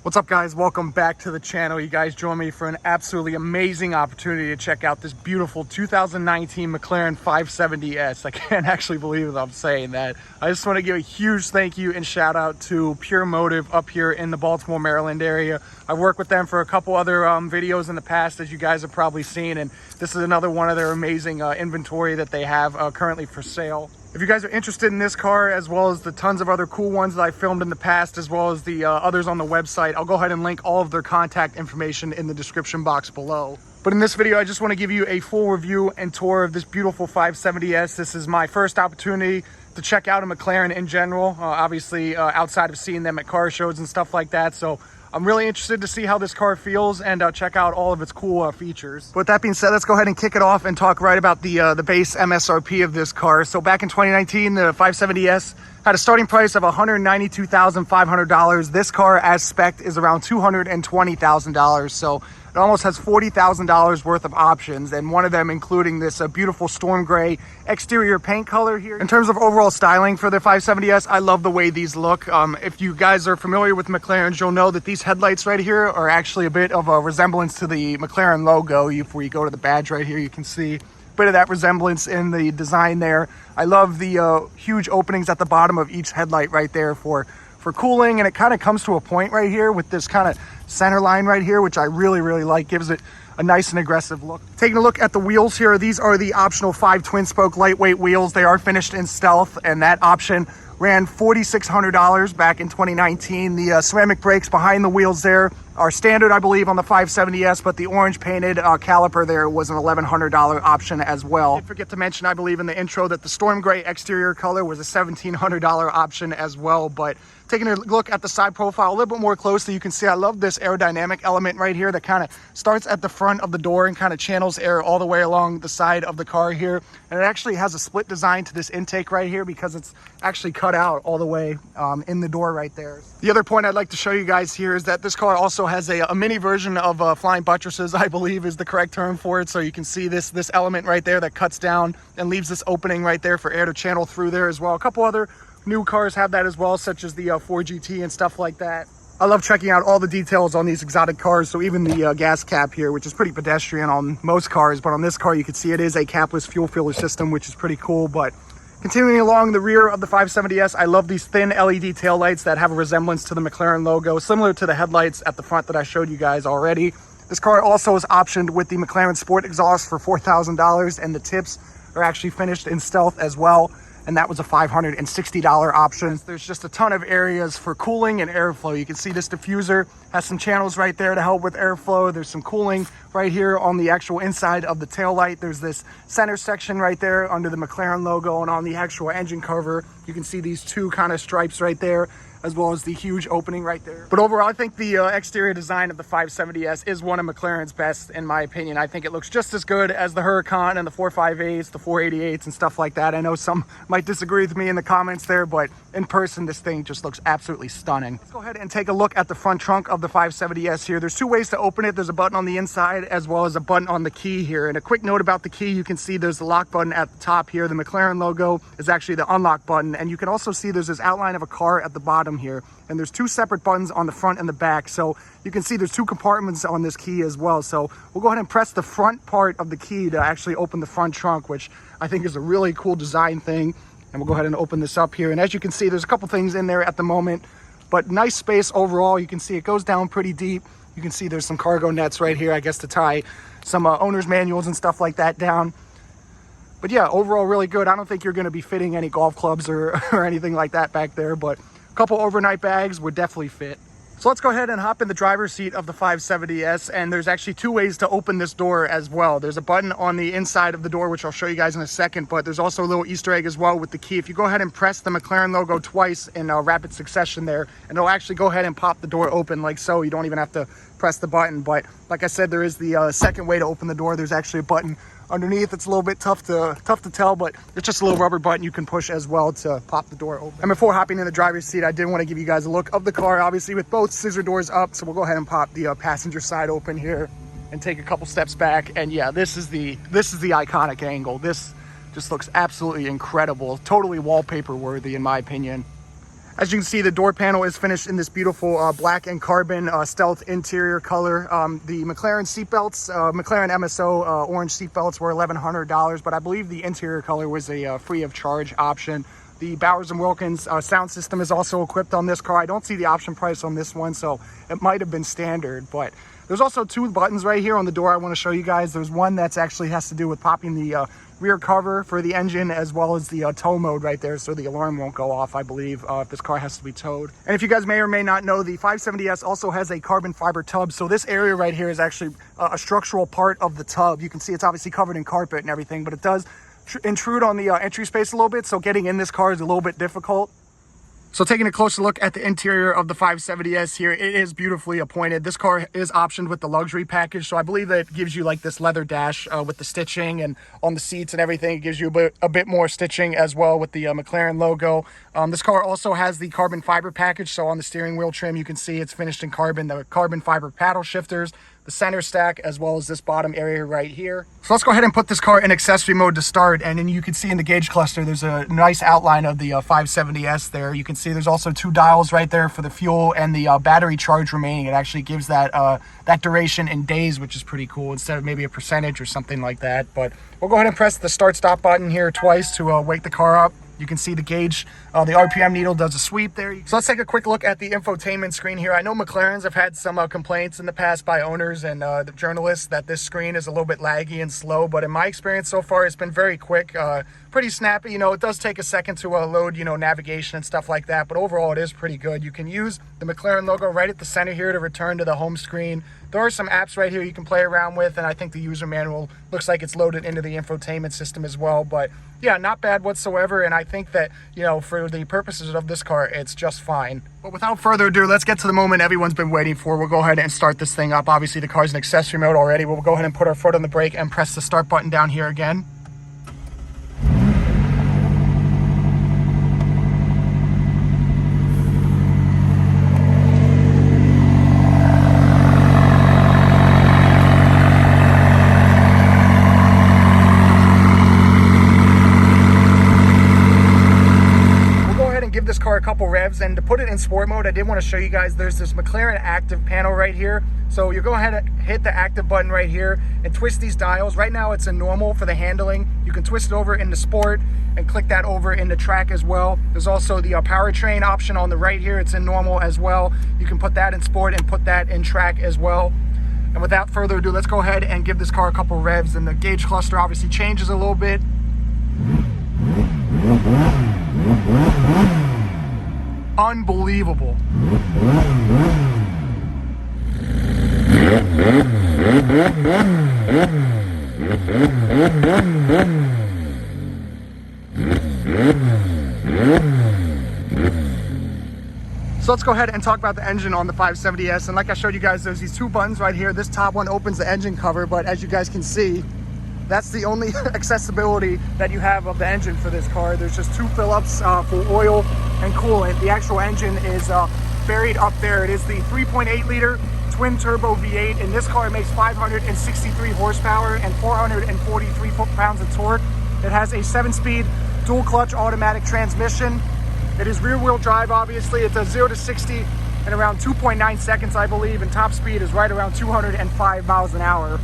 What's up, guys? Welcome back to the channel. You guys join me for an absolutely amazing opportunity to check out this beautiful 2019 McLaren 570s. I can't actually believe I'm saying that. I just want to give a huge thank you and shout out to PurMotive up here in the Baltimore, Maryland area. I worked with them for a couple other videos in the past, as you guys have probably seen, and this is another one of their amazing inventory that they have currently for sale. If you guys are interested in this car, as well as the tons of other cool ones that I filmed in the past, as well as the others on the website, I'll go ahead and link all of their contact information in the description box below. But in this video, I just want to give you a full review and tour of this beautiful 570s. This is my first opportunity to check out a McLaren in general, obviously outside of seeing them at car shows and stuff like that. So I'm really interested to see how this car feels and check out all of its cool features. But with that being said, let's go ahead and kick it off and talk right about the base MSRP of this car. So back in 2019, the 570s had a starting price of $192,500. This car, as spec'd, is around $220,000. So it almost has $40,000 worth of options, and one of them including this beautiful storm gray exterior paint color here. In terms of overall styling for the 570s, I love the way these look. If you guys are familiar with McLarens, you'll know that these headlights right here are actually a bit of a resemblance to the McLaren logo. If we go to the badge right here, you can see a bit of that resemblance in the design there. I love the huge openings at the bottom of each headlight right there for cooling, and it kind of comes to a point right here with this kind of center line right here, which I really like. Gives it a nice and aggressive look. Taking a look at the wheels here, these are the optional 5 twin spoke lightweight wheels. They are finished in stealth, and that option ran $4,600 back in 2019. The ceramic brakes behind the wheels there are standard, I believe, on the 570s, but the orange painted caliper there was an $1,100 option as well. I did forget to mention, I believe in the intro, that the storm gray exterior color was a $1,700 option as well. But taking a look at the side profile a little bit more closely, you can see I love this aerodynamic element right here that kind of starts at the front of the door and kind of channels air all the way along the side of the car here. And it actually has a split design to this intake right here because it's actually cut out all the way in the door right there. The other point I'd like to show you guys here is that this car also has a mini version of flying buttresses, I believe is the correct term for it. So you can see this element right there that cuts down and leaves this opening right there for air to channel through there as well. A couple other new cars have that as well, such as the 4GT and stuff like that. I love checking out all the details on these exotic cars. So even the gas cap here, which is pretty pedestrian on most cars, but on this car you can see it is a capless fuel filler system, which is pretty cool. But continuing along the rear of the 570s, I love these thin LED taillights that have a resemblance to the McLaren logo, similar to the headlights at the front that I showed you guys already. This car also is optioned with the McLaren Sport exhaust for $4,000, and the tips are actually finished in stealth as well, and that was a $560 option. There's just a ton of areas for cooling and airflow. You can see this diffuser has some channels right there to help with airflow. There's some cooling right here on the actual inside of the taillight. There's this center section right there under the McLaren logo, and on the actual engine cover, you can see these two kind of stripes right there, as well as the huge opening right there. But overall, I think the exterior design of the 570s is one of McLaren's best, in my opinion. I think it looks just as good as the Huracan and the 458s, the 488s, and stuff like that. I know some might disagree with me in the comments there, but in person, this thing just looks absolutely stunning. Let's go ahead and take a look at the front trunk of the 570s here. There's two ways to open it. There's a button on the inside as well as a button on the key here. And a quick note about the key, you can see there's the lock button at the top here. The McLaren logo is actually the unlock button. And you can also see there's this outline of a car at the bottom here. And there's two separate buttons on the front and the back. So you can see there's two compartments on this key as well. So we'll go ahead and press the front part of the key to actually open the front trunk, which I think is a really cool design thing. And we'll go ahead and open this up here. And as you can see, there's a couple things in there at the moment, but nice space overall. You can see it goes down pretty deep. You can see there's some cargo nets right here, I guess, to tie some owner's manuals and stuff like that down. But yeah, overall really good. I don't think you're going to be fitting any golf clubs or anything like that back there, but a couple overnight bags would definitely fit. So let's go ahead and hop in the driver's seat of the 570s, and there's actually two ways to open this door as well. There's a button on the inside of the door, which I'll show you guys in a second, but there's also a little Easter egg as well with the key. If you go ahead and press the McLaren logo twice in rapid succession there, and it'll actually go ahead and pop the door open like so. You don't even have to press the button. But like I said, there is the second way to open the door. There's actually a button underneath. It's a little bit tough to tell, but it's just a little rubber button you can push as well to pop the door open. And before hopping in the driver's seat, I did want to give you guys a look of the car, obviously with both scissor doors up. So we'll go ahead and pop the passenger side open here and take a couple steps back. And yeah, this is the iconic angle. This just looks absolutely incredible, totally wallpaper worthy in my opinion. As you can see, the door panel is finished in this beautiful black and carbon stealth interior color. The McLaren seatbelts, McLaren MSO orange seatbelts were $1,100, but I believe the interior color was a free of charge option. The Bowers & Wilkins sound system is also equipped on this car. I don't see the option price on this one, so it might have been standard, but there's also two buttons right here on the door I want to show you guys. There's one that's actually has to do with popping the rear cover for the engine, as well as the tow mode right there, so the alarm won't go off, I believe, if this car has to be towed. And if you guys may or may not know, the 570S also has a carbon fiber tub. So this area right here is actually a structural part of the tub. You can see it's obviously covered in carpet and everything, but it does intrude on the entry space a little bit, so getting in this car is a little bit difficult. So taking a closer look at the interior of the 570S here, it is beautifully appointed. This car is optioned with the luxury package, so I believe that it gives you like this leather dash with the stitching, and on the seats and everything, it gives you a bit more stitching as well with the McLaren logo. This car also has the carbon fiber package, so on the steering wheel trim, you can see it's finished in carbon, the carbon fiber paddle shifters, the center stack, as well as this bottom area right here. So let's go ahead and put this car in accessory mode to start, and then you can see in the gauge cluster there's a nice outline of the 570S there. You can see there's also two dials right there for the fuel and the battery charge remaining. It actually gives that that duration in days, which is pretty cool, instead of maybe a percentage or something like that. But we'll go ahead and press the start stop button here twice to wake the car up. You can see the gauge, the RPM needle does a sweep there. So let's take a quick look at the infotainment screen here. I know McLarens have had some complaints in the past by owners and the journalists that this screen is a little bit laggy and slow, but in my experience so far, it's been very quick, pretty snappy. You know, it does take a second to load, you know, navigation and stuff like that, but overall it is pretty good. You can use the McLaren logo right at the center here to return to the home screen. There are some apps right here you can play around with, and I think the user manual looks like it's loaded into the infotainment system as well. But yeah, not bad whatsoever, and I think that, you know, for the purposes of this car, it's just fine. But without further ado, let's get to the moment everyone's been waiting for. We'll go ahead and start this thing up. Obviously, the car's in accessory mode already. We'll go ahead and put our foot on the brake and press the start button down here again. This car a couple revs, and to put it in sport mode, I did want to show you guys there's this McLaren active panel right here. So you go ahead and hit the active button right here and twist these dials. Right now it's in normal for the handling. You can twist it over into sport and click that over into track as well. There's also the powertrain option on the right here. It's in normal as well. You can put that in sport and put that in track as well. And without further ado, let's go ahead and give this car a couple revs. And the gauge cluster obviously changes a little bit. Unbelievable. So let's go ahead and talk about the engine on the 570S. And like I showed you guys, there's these two buttons right here. This top one opens the engine cover, but as you guys can see, that's the only accessibility that you have of the engine for this car. There's just two fill-ups for oil and coolant. The actual engine is buried up there. It is the 3.8 liter twin turbo V8. In this car, it makes 563 horsepower and 443 foot-pounds of torque. It has a 7-speed dual clutch automatic transmission. It is rear wheel drive, obviously. It does 0 to 60 in around 2.9 seconds, I believe, and top speed is right around 205 miles an hour.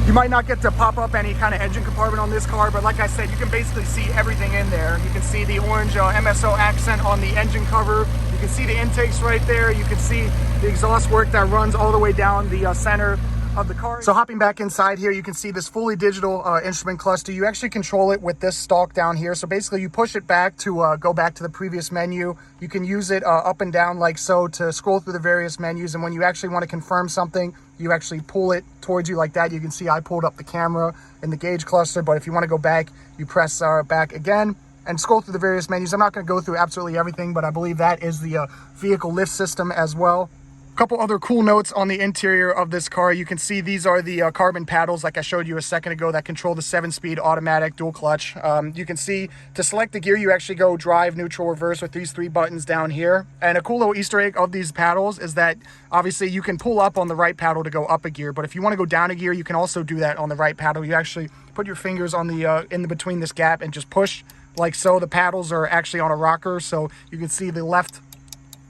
You might not get to pop up any kind of engine compartment on this car, but like I said, you can basically see everything in there. You can see the orange MSO accent on the engine cover. You can see the intakes right there. You can see the exhaust work that runs all the way down the center of the car. So hopping back inside here, you can see this fully digital instrument cluster. You actually control it with this stalk down here. So basically you push it back to go back to the previous menu. You can use it up and down like so to scroll through the various menus. And when you actually want to confirm something, you actually pull it towards you like that. You can see I pulled up the camera in the gauge cluster, but if you want to go back, you press back again and scroll through the various menus. I'm not going to go through absolutely everything, but I believe that is the vehicle lift system as well. A couple other cool notes on the interior of this car. You can see these are the carbon paddles like I showed you a second ago that control the 7-speed automatic dual clutch. You can see to select the gear, you actually go drive, neutral, reverse with these 3 buttons down here. And a cool little Easter egg of these paddles is that obviously you can pull up on the right paddle to go up a gear, but if you want to go down a gear, you can also do that on the right paddle. You actually put your fingers on the in between this gap and just push like so. The paddles are actually on a rocker, so you can see the left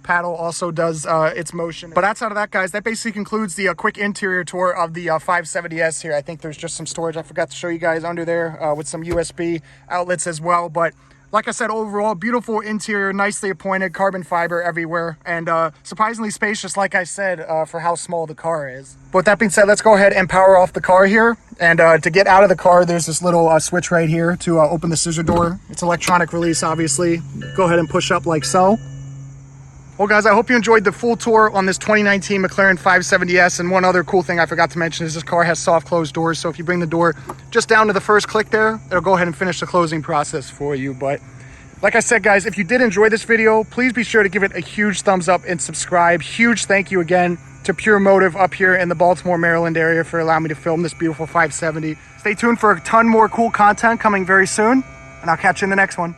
paddle also does its motion. But outside of that, guys, that basically concludes the quick interior tour of the 570S here. I think there's just some storage I forgot to show you guys under there with some USB outlets as well. But like I said, overall, beautiful interior, nicely appointed, carbon fiber everywhere, and surprisingly spacious, like I said, for how small the car is. But with that being said, let's go ahead and power off the car here. And to get out of the car, there's this little switch right here to open the scissor door. It's electronic release, obviously. Go ahead and push up like so. Well, guys, I hope you enjoyed the full tour on this 2019 McLaren 570S. And one other cool thing I forgot to mention is this car has soft close doors. So if you bring the door just down to the first click there, it'll go ahead and finish the closing process for you. But like I said, guys, if you did enjoy this video, please be sure to give it a huge thumbs up and subscribe. Huge thank you again to PurMotive up here in the Baltimore, Maryland area for allowing me to film this beautiful 570. Stay tuned for a ton more cool content coming very soon, and I'll catch you in the next one.